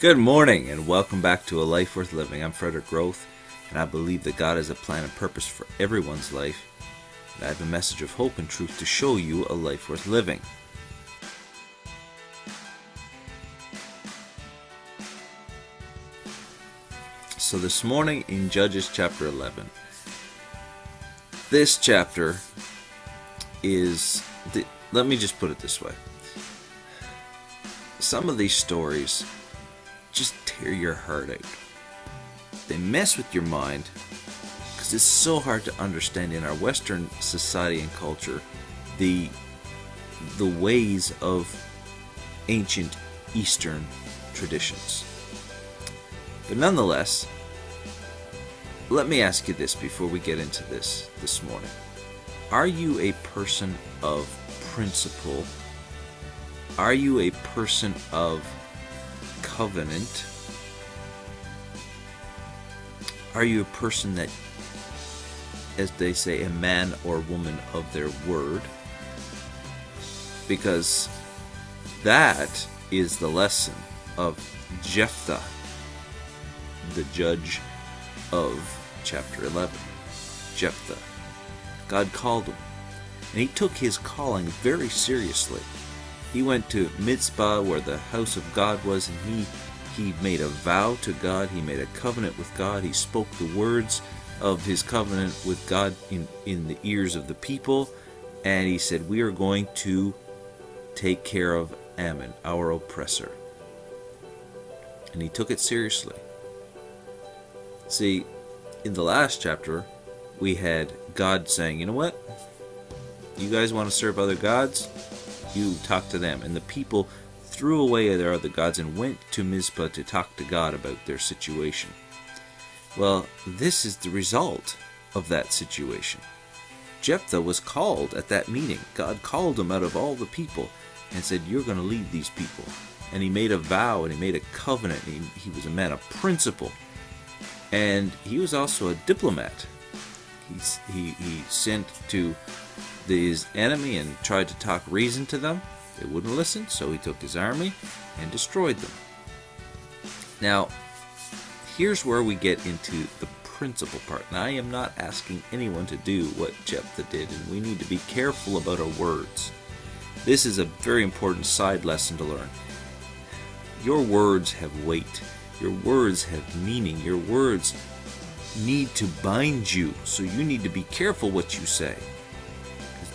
Good morning and welcome back to A Life Worth Living. I'm Frederick Groth, and I believe that God has a plan and purpose for everyone's life. And I have a message of hope and truth to show you a life worth living. So this morning in Judges chapter 11, this chapter let me just put it this way. Some of these stories just tear your heart out. They mess with your mind because it's so hard to understand in our Western society and culture the ways of ancient Eastern traditions. But nonetheless, let me ask you this before we get into this morning. Are you a person of principle? Are you a person of covenant? Are you a person that, as they say, a man or woman of their word? Because that is the lesson of Jephthah, the judge of chapter 11. Jephthah. God called him, and he took his calling very seriously. He went to Mizpah, where the house of God was, and he made a vow to God. He made a covenant with God. He spoke the words of his covenant with God in the ears of the people, and he said, we are going to take care of Ammon, our oppressor. And he took it seriously. See, in the last chapter, we had God saying, you know what? You guys want to serve other gods? You talk to them. And the people threw away their other gods and went to Mizpah to talk to God about their situation. Well, this is the result of that situation. Jephthah was called at that meeting. God called him out of all the people and said, you're going to lead these people. And he made a vow and he made a covenant. He was a man of principle. And he was also a diplomat. He sent to his enemy and tried to talk reason to them. They wouldn't listen, so he took his army and destroyed them. Now, here's where we get into the principle part. Now, I am not asking anyone to do what Jephthah did, and we need to be careful about our words. This is a very important side lesson to learn. Your words have weight. Your words have meaning. Your words need to bind you, so you need to be careful what you say.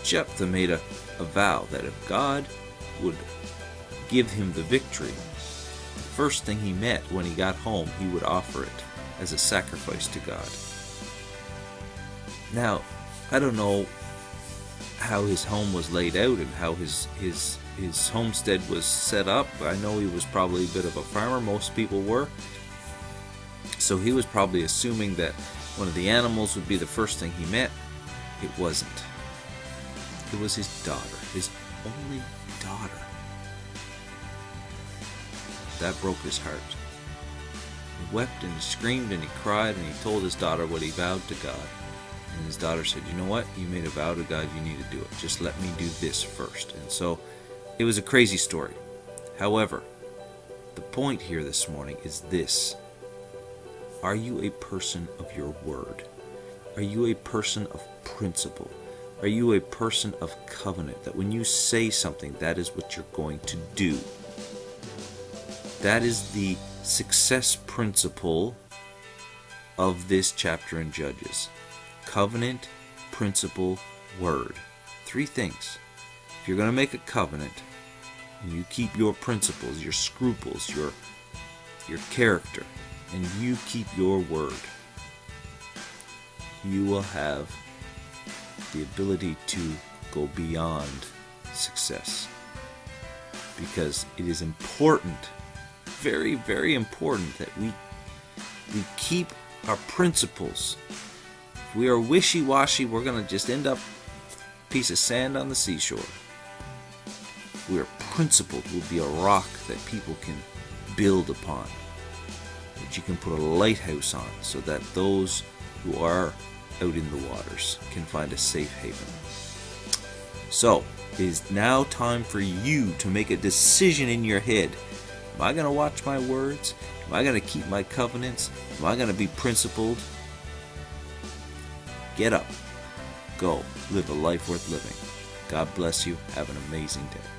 Jephthah made a vow that if God would give him the victory, the first thing he met when he got home, he would offer it as a sacrifice to God. Now, I don't know how his home was laid out and how his homestead was set up. I know he was probably a bit of a farmer. Most people were. So he was probably assuming that one of the animals would be the first thing he met. It wasn't. It was his daughter, his only daughter. That broke his heart. He wept and he screamed and he cried and he told his daughter what he vowed to God. And his daughter said, you know what? You made a vow to God, you need to do it. Just let me do this first. And so it was a crazy story. However, the point here this morning is this. Are you a person of your word? Are you a person of principle? Are you a person of covenant, that when you say something, that is what you're going to do? That is the success principle of this chapter in Judges. Covenant, principle, word. 3 things. If you're going to make a covenant, and you keep your principles, your scruples, your character, and you keep your word, you will have the ability to go beyond success. Because it is important, very, very important, that we keep our principles. If we are wishy-washy, we're going to just end up a piece of sand on the seashore. If we are principled, we'll be a rock that people can build upon, that you can put a lighthouse on, so that those who are out in the waters can find a safe haven. So, it is now time for you to make a decision in your head Am I going to watch my words? Am I going to keep my covenants? Am I going to be principled? Get up. Go. Live a life worth living. God bless you. Have an amazing day.